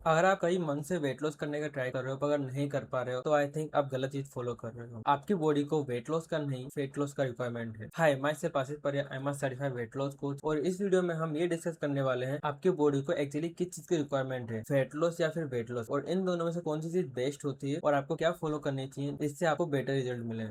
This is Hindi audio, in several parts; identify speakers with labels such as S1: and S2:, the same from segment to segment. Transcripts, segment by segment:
S1: अगर आप कहीं मन से वेट लॉस करने का ट्राई कर रहे हो पर अगर नहीं कर पा रहे हो तो आई थिंक आप गलत चीज फॉलो कर रहे हो। आपकी बॉडी को वेट लॉस का नहीं वेट लॉस का रिक्वायरमेंट है। हाय, माय सेल्फ आशीष परिया, I am a certified weight loss coach और इस वीडियो में हम ये डिस्कस करने वाले हैं आपकी बॉडी को एक्चुअली किस चीज की रिक्वायरमेंट है, फैट लॉस या फिर वेट लॉस, और इन दोनों में से कौन सी चीज बेस्ट होती है और आपको क्या फॉलो करनी चाहिए जिससे आपको बेटर रिजल्ट मिले।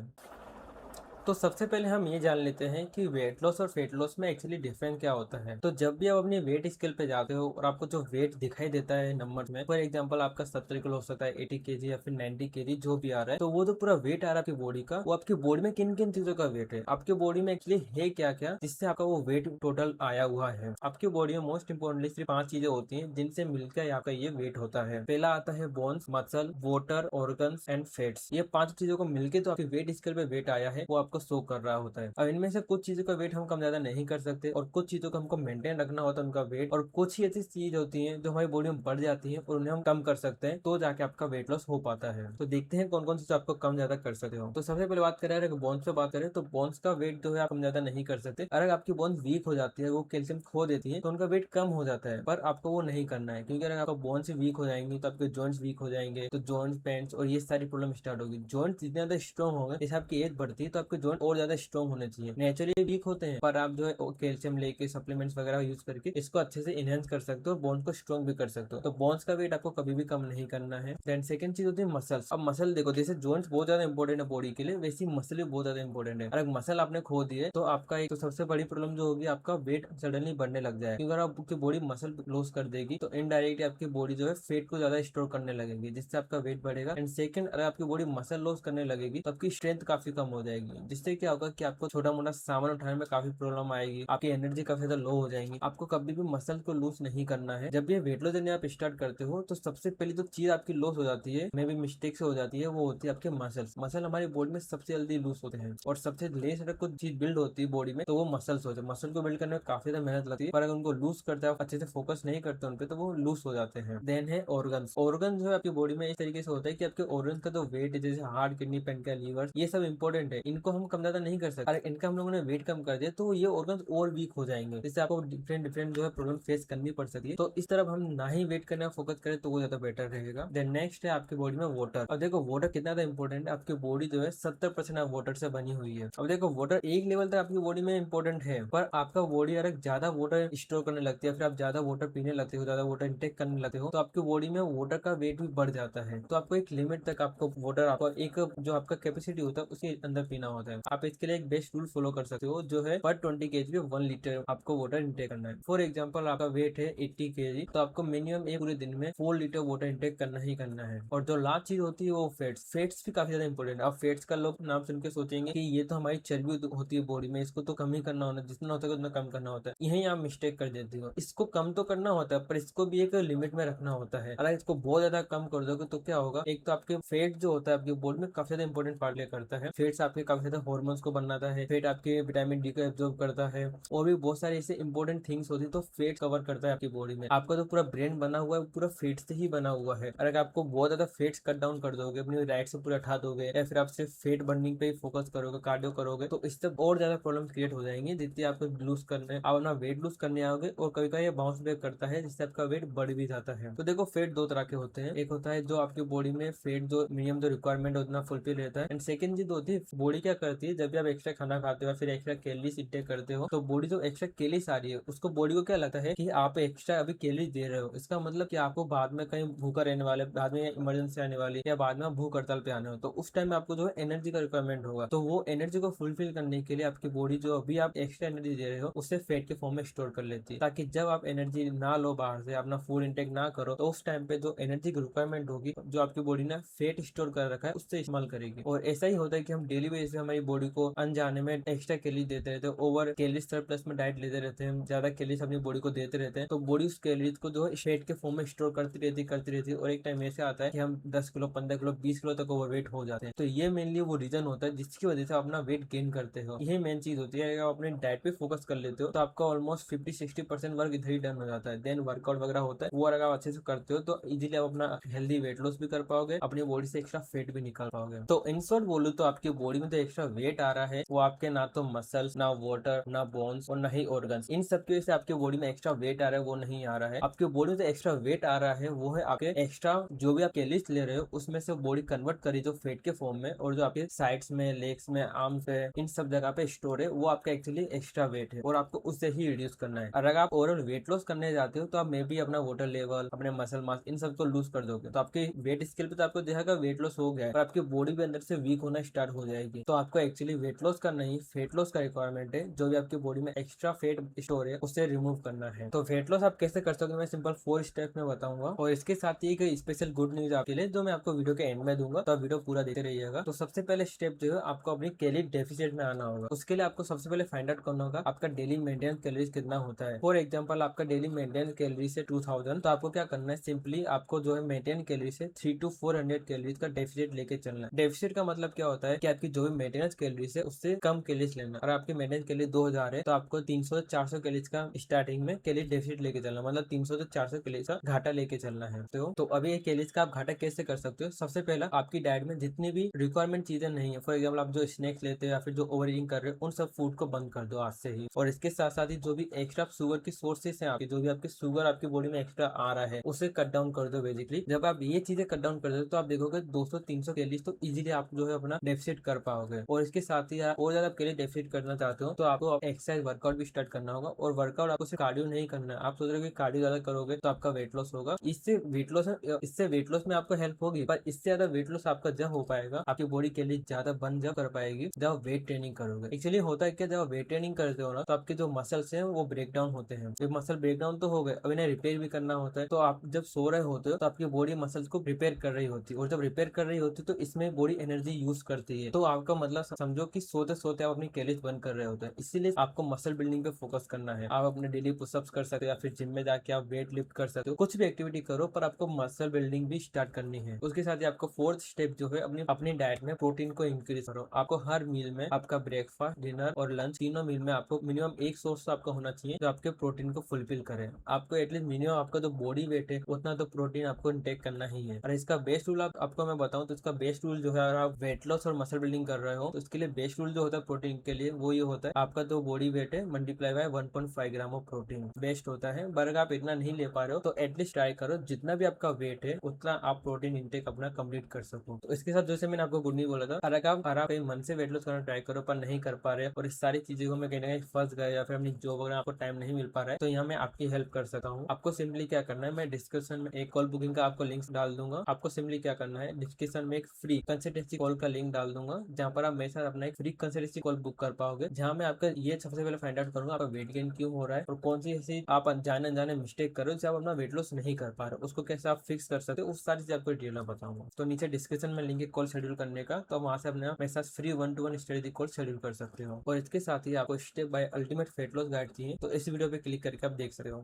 S1: तो सबसे पहले हम ये जान लेते हैं कि वेट लॉस और फेट लॉस में एक्चुअली डिफरेंस क्या होता है। तो जब भी आप अपनी वेट स्केल पे जाते हो और आपको जो वेट दिखाई देता है नंबर में, फॉर एग्जांपल आपका 70 किलो हो सकता है, 80 kg या फिर 90 kg जो भी आ रहा है, तो वो जो पूरा वेट आ रहा है आपकी बॉडी का, वो आपकी बॉडी में किन किन चीजों का वेट है, आपकी बॉडी में एक्चुअली है क्या क्या जिससे आपका वो वेट टोटल आया हुआ है। आपकी बॉडी में मोस्ट इंपोर्टेंटली सिर्फ 5 चीजें होती हैं जिनसे मिलकर आपका ये वेट होता है। पहला आता है bones, muscle, water, organs and fats. ये 5 चीजों को मिलकर तो आपकी वेट स्केल पे वेट आया है वो आपको शो कर रहा होता है। अब इनमें से कुछ चीजों का वेट हम कम ज्यादा नहीं कर सकते और कुछ चीजों का हमको मेंटेन रखना होता है उनका वेट, और कुछ ही ऐसी चीज होती हैं जो हमारी बॉडी में बढ़ जाती है और उन्हें हम कम कर सकते हैं तो जाके आपका वेट लॉस हो पाता है। तो देखते हैं कौन कौन सी चीज आपको कम ज्यादा कर सकते हो। तो सबसे पहले बात करें, अगर बोन्स पे बात करें तो बोन्स का वेट जो है आप कम ज्यादा नहीं कर सकते। अगर आपकी बोन्स वीक हो जाती है, वो कैल्शियम खो देती है, तो उनका वेट कम हो जाता है, पर आपको वो नहीं करना है क्योंकि अगर आपका बोन्स वीक हो जाएंगी तो आपके जॉइंट्स वीक हो जाएंगे, तो जॉइंट्स पेन्स और ये सारी प्रॉब्लम स्टार्ट होगी। जॉइंट्स जितने ज्यादा स्ट्रॉन्ग होंगे, जैसे आपकी एज बढ़ती है तो आपके जॉइंट और ज्यादा स्ट्रॉन्ग होने चाहिए। नेचुरली वीक होते हैं पर आप जो है कैल्शियम लेके सप्लीमेंट्स वगैरह यूज करके इसको अच्छे से इनहेंस कर सकते हो, बोन्स को स्ट्रॉन्ग भी कर सकते हो। तो बोन्स का वेट आपको कभी भी कम नहीं करना है। देन सेकंड चीज होती है मसल्स। अब मसल देखो, जैसे जॉइंट्स बहुत ज्यादा इंपॉर्टेंट है बॉडी के लिए, वैसी मसल भी बहुत ज्यादा इंपॉर्टेंट है। अगर मसल आपने खो दिए तो आपका एक तो सबसे बड़ी प्रॉब्लम जो होगी, आपका वेट सडनली बढ़ने लग जाए, क्योंकि अगर आपकी बॉडी मसल लॉस कर देगी तो इनडायरेक्टली आपकी बॉडी जो है फेट को ज्यादा स्टोर करने लगेगी जिससे आपका वेट बढ़ेगा। एंड सेकंड, अगर आपकी बॉडी मसल लॉस करने लगेगी तो आपकी स्ट्रेंथ काफी कम हो जाएगी, जिससे क्या होगा कि आपको छोटा मोटा सामान उठाने में काफी प्रॉब्लम आएगी, आपकी एनर्जी काफी ज्यादा लो हो जाएंगी। आपको कभी भी मसल को लूज नहीं करना है। जब ये वेट लॉस जर्नी आप स्टार्ट करते हो तो सबसे पहली जो चीज आपकी लॉस हो जाती है, मे भी मिस्टेक से हो जाती है, वो होती है आपके मसल्स। मसल हमारी बॉडी में सबसे जल्दी लूज होते हैं और सबसे लेस अगर कुछ चीज बिल्ड होती है बॉडी में तो वो मसल्स होते हैं। मसल को बिल्ड करने में काफी ज्यादा मेहनत लगती है, पर अगर उनको लूज करते हैं, अच्छे से फोकस नहीं करते उनपे, तो वो लूज हो जाते हैं। देन है ऑर्गन्स। ऑर्गन जो है आपकी बॉडी में इस तरीके से होता है कि आपके ऑर्गन का जो वेट है, जैसे हार्ट, किडनी, पेनक्रियास, लीवर, ये सब इंपॉर्टेंट है, इनको हम कम ज्यादा नहीं कर सकते। अगर इनका हम लोगों ने वेट कम कर दिया तो ये ऑर्गन और वीक हो जाएंगे, जिससे आपको डिफरेंट डिफरेंट जो है प्रॉब्लम फेस करनी पड़ सकती है। तो इस तरफ हम ना ही वेट करने फोकस करें तो वो ज्यादा बेटर रहेगा। देन नेक्स्ट है आपकी बॉडी में वाटर। अब देखो वाटर कितना ज्यादा इंपॉर्टेंट है। आपकी बॉडी जो है 70% वाटर से बनी हुई है। अब देखो वाटर एक लेवल तक आपकी बॉडी में इंपॉर्टेंट है, पर आपका बॉडी अगर ज्यादा वाटर स्टोर करने लगती है, फिर आप ज्यादा वाटर पीने लगते हो, ज्यादा वाटर इंटेक करने लगते हो, तो आपकी बॉडी में वाटर का वेट भी बढ़ जाता है। तो आपको एक लिमिट तक आपको वाटर, आपको एक जो आपका कैपेसिटी होता है उसके अंदर पीना होता है। आप इसके लिए एक बेस्ट रूल फॉलो कर सकते हो, जो है पर 20 kg 1 लीटर आपको वाटर इंटेक करना है। फॉर एग्जाम्पल आपका वेट है 80 kg, तो आपको मिनिमम एक पूरे दिन में 4 लीटर वाटर इंटेक करना ही करना है। और जो लास्ट चीज होती है वो फेट्स। फेट्स भी काफी ज्यादा इंपॉर्टेंट है। अब फेट्स का लोग नाम सुन के सोचेंगे कि ये तो हमारी चर्बी होती है बॉडी में, इसको तो कम ही करना होता है, जितना होता है उतना कम करना होता है। यही आप मिस्टेक कर देते हो। इसको कम तो करना होता है पर इसको भी एक लिमिट में रखना होता है। अगर इसको बहुत ज्यादा कम कर दोगे तो क्या होगा, एक तो आपके फेट जो होता है आपकी बॉडी में काफी ज्यादा इंपॉर्टेंट पार्ट प्ले करता है। फेट्स आपके काफी ज्यादा हॉर्मोन्स को बनाता है, फेट आपके विटामिन डी को एब्जॉर्ब करता है, और भी बहुत सारे ऐसे इंपॉर्टेंट थिंग्स होती है। तो फेट कवर करता है आपकी बॉडी में। आपका जो पूरा ब्रेन बना हुआ है वो पूरा फेट से ही बना हुआ है। अगर आपको बहुत ज्यादा फेट्स कट डाउन कर दोगे, अपनी डाइट से पूरा हटा दोगे, या फिर आप सिर्फ फेट बर्निंग पे ही फोकस करोगे, कार्डियो करोगे, तो इससे और ज्यादा प्रॉब्लम क्रिएट हो जाएंगी। जितनी आपको लूज करने, आप अपना वेट लूज करने आओगे, और कभी कभी ये बाउंस बैक करता है जिससे आपका वेट बढ़ भी जाता है। तो देखो फेट दो तरह के होते हैं। एक होता है जो आपकी बॉडी में फेट जो मिनिमम जो रिक्वायरमेंट उतना फुलफिल रहता है, एंड सेकंड चीज होती है बॉडी क्या करती है, जब भी आप एक्स्ट्रा खाना खाते हो या फिर एक्स्ट्रा कैलोरीज इंटेक करते हो, तो बॉडी जो एक्स्ट्रा कैलोरीज आ रही है उसको बॉडी को क्या लगता है कि आप एक्स्ट्रा अभी कैलोरीज दे रहे हो, इसका मतलब कि आपको बाद में कहीं भूखा रहने वाले, बाद में इमरजेंसी आने वाली, या बाद में आप भूख हड़ताल पे आने हो, तो उस टाइम में आपको जो है एनर्जी का रिक्वायरमेंट होगा। तो वो एनर्जी को फुलफिल करने के लिए आपकी बॉडी जो अभी आप एक्स्ट्रा एनर्जी दे रहे हो उससे फैट के फॉर्म में स्टोर कर लेती है, ताकि जब आप एनर्जी ना लो बाहर से, अपना फूड इंटेक ना करो, तो उस टाइम पे जो एनर्जी की रिक्वायरमेंट होगी, जो आपकी बॉडी ने फैट स्टोर कर रखा है उससे इस्तेमाल करेगी। और ऐसा ही होता है कि हम डेली बेसिस पे हमारी बॉडी को अनजाने में एक्स्ट्रा कैलोरी देते रहते हैं, ओवर कैलोरी सरप्लस में डाइट लेते रहते हैं, ज्यादा कैलोरीज अपनी बॉडी को देते रहते हैं, तो बॉडी उस कैलोरीज को जो है फैट के फॉर्म में स्टोर करती रहती है, और एक टाइम ऐसे आता है कि हम 10 किलो, 15 किलो, 20 किलो तक ओवरवेट हो जाते हैं। तो ये मेनली वो रीजन होता है जिसकी वजह से आप अपना वेट गेन करते हो। यही मेन चीज होती है। अगर आप अपने डाइट पे फोकस कर लेते हो तो आपका ऑलमोस्ट 50-60% वर्क इधर ही डन हो जाता है। देन वर्कआउट वगैरह होता है, वो अगर आप अच्छे से करते हो तो इजीली आप अपना हेल्दी वेट लॉस भी कर पाओगे, अपनी बॉडी से एक्स्ट्रा फेट भी निकाल पाओगे। तो इन शॉर्ट बोलूं तो आपकी बॉडी में जो एक्स्ट्रा वेट आ रहा है वो आपके ना तो मसल्स, ना वाटर, ना बोन्स और ना ही ऑर्गन्स, इन सब की वजह से आपके बॉडी में एक्स्ट्रा वेट आ रहा है वो नहीं आ रहा है। आपके बॉडी में जो एक्स्ट्रा वेट आ रहा है वो है आपके एक्स्ट्रा जो भी आप कैलोरीज ले रहे हो उसमें से बॉडी कन्वर्ट करी जो फेट के फॉर्म में, और जो आपके साइड्स में, लेग्स में, आर्म्स पे, इन सब जगह पे स्टोर है वो आपका एक्चुअली एक्स्ट्रा वेट है और आपको उससे ही रिड्यूस करना है। और अगर आप ओवरऑल वेट लॉस करने जाते हो तो आप मे बी अपना वाटर लेवल, अपने मसल मास, इन सब को लूज कर दोगे तो आपके वेट स्केल पे तो आपको दिखेगा वेट लॉस हो गया है, और आपकी बॉडी भी अंदर से वीक होना स्टार्ट हो जाएगी। तो आपको एक्चुअली वेट लॉस का नहीं, फेट लॉस का रिक्वायरमेंट है। जो भी आपकी बॉडी में एक्स्ट्रा फेट स्टोर है उसे रिमूव करना है। तो वेट लॉस आप कैसे कर सकते हो मैं सिंपल 4 स्टेप में बताऊंगा, और इसके साथ ही एक स्पेशल गुड न्यूज आपके लिए जो मैं आपको वीडियो के एंड में दूंगा, तो आप वीडियो पूरा देखते रहिएगा। तो सबसे पहले स्टेप जो है आपको अपनी कैलोरी डेफिसिट में आना होगा। उसके लिए आपको सबसे पहले फाइंड आउट करना होगा आपका डेली मेंटेन कैलोरीज कितना होता है। फॉर एग्जांपल आपका डेली मेंटेन कैलोरी से 2000, तो आपको क्या करना है, सिंपली आपको जो है मेंटेन कैलोरी से 300 to 400 कैलोरीज का डेफिसिट लेके चलना है। डेफिसिट का मतलब क्या होता है कि आपकी जो भी मेंटेनेंस कैलोरीज है उससे कम कैलोरीज लेना। और आपकी मेंटेनेंस कैलोरी 2000 है तो आपको 300 से 400 कैलोरीज का स्टार्टिंग में कैलोरी डेफिसिट लेके चलना, मतलब 300 से 400 कैलोरीज का घाटा लेके चलना है। तो अभी ये कैलोरीज का आप घाटा कैसे कर सकते हो, सबसे पहला आपकी डाइट में जितनी भी रिक्वायरमेंट चीजें नहीं है, फॉर एग्जाम्पल आप जो स्नैक्स लेते हो या फिर जो ओवर ईटिंग कर रहे हो उन सब फूड को बंद कर दो आज से ही। और इसके साथ साथ ही जो भी एक्स्ट्रा शुगर की सोर्सेस है आपकी, जो भी आपकी शुगर आपकी बॉडी में एक्स्ट्रा आ रहा है उसे कट डाउन कर दो। बेसिकली जब आप ये चीजें कट डाउन कर दो तो आप देखोगे 200-300 कैलोरीज तो इजीली आप जो है अपना डेफिसिट कर पाओगे। और इसके साथ ही और ज्यादा कैलोरी डेफिसिट करना चाहते हो तो आपको एक्सरसाइज वर्कआउट भी स्टार्ट करना होगा। और वर्कआउट आपको सिर्फ कार्डियो नहीं करना है। आप सोच रहे हो कि कार्डियो ज्यादा करोगे तो आपका वेट लॉस होगा, इससे वेट लॉस में आपको हेल्प होगी, पर इससे ज्यादा वेट लॉस आपका जब हो पाएगा, आपकी बॉडी के लिए ज्यादा बर्न जब कर पाएगी जब आप वेट ट्रेनिंग करोगे। एक्चुअली होता है क्या, जब आप वेट ट्रेनिंग करते हो ना तो आपके जो मसल्स हैं वो ब्रेक डाउन होते हैं। जब मसल ब्रेक डाउन तो हो गए, अब इन्हें रिपेयर भी करना होता है। तो आप जब सो रहे होते हो तो आपकी बॉडी मसल्स को रिपेयर कर रही होती है, और जब रिपेयर कर रही होती है तो इसमें बॉडी एनर्जी यूज करती है। तो आपका मतलब समझो कि सोते सोते आप अपनी कैलोरीज बर्न कर रहे होते हैं। इसीलिए आपको मसल बिल्डिंग पे फोकस करना है। आप अपने डेली पुशअप्स कर सकते हो या फिर जिम में जाके आप वेट लिफ्ट कर सकते हो, कुछ भी एक्टिविटी करो पर आपको मसल बिल्डिंग भी स्टार्ट करनी है। उसके साथ ही आपको फोर्थ स्टेप जो है अपनी डाइट में प्रोटीन को इंक्रीज करो। आपको हर मील में आपका ब्रेकफास्ट, डिनर और लंच, तीनों मील में आपको मिनिमम एक सोर्स आपका होना चाहिए जो आपके प्रोटीन को फुलफिल करे। आपको एटलीस्ट मिनिमम आपका जो बॉडी वेट है उतना तो प्रोटीन आपको इंटेक करना ही है। और इसका बेस्ट रूल आपको मैं बताऊं तो इसका बेस्ट रूल जो है, अगर आप वेट लॉस और मसल बिल्डिंग कर रहे हो तो इसके लिए बेस्ट रूल जो होता है प्रोटीन के लिए वो ये होता है, आपका जो बॉडी वेट है multiply by 1.5 gram of protein best होता है। पर अगर आप इतना नहीं ले पा रहे हो तो एटलीस्ट ट्राई करो जितना भी आपका वेट है उतना आप प्रोटीन इंटेक अपना कंप्लीट कर सको। तो इसके साथ जैसे मैंने आपको गुड न्यूज बोला था, अगर आप कहीं मन से वेट लॉस करना ट्राई करो पर नहीं कर पा रहे और इस सारी चीजों में कहीं ना कहीं फंस गए या फिर अपनी जॉब वगैरह आपको टाइम नहीं मिल पा रहा है, तो यहाँ मैं आपकी हेल्प कर सकता हूँ। आपको सिंपली क्या करना है, मैं डिस्क्रिप्शन में एक कॉल बुकिंग का आपको लिंक डाल दूंगा। आपको सिंपली क्या करना है, डिस्क्रिप्शन में एक फ्री कंसल्टेंसी कॉल का लिंक डाल दूंगा जहाँ पर आप मेरे साथ अपना एक फ्री कंसल्टेंसी कॉल बुक कर पाओगे, जहाँ मैं आपका ये सबसे पहले फाइंड आउट करूंगा आपका वेट गेन क्यों हो रहा है और कौन सी ऐसी आप अनजाने अनजाने मिस्टेक करो जिससे आप अपना वेट लॉस नहीं कर पा रहे हो, उसको कैसे आप फिक्स कर सकते हो, उस सारी चीज आपको डिटेल में बताऊंगा। तो नीचे डिस्क्रिप्शन में लिंक है कॉल शेड्यूल करने का, तो वहां से अपने मेरे साथ free 1-to-1 strategy call schedule कर सकते हो। और इसके साथ ही आपको step by ultimate weight loss guide चाहिए तो इस वीडियो पे क्लिक करके आप देख सकते हो।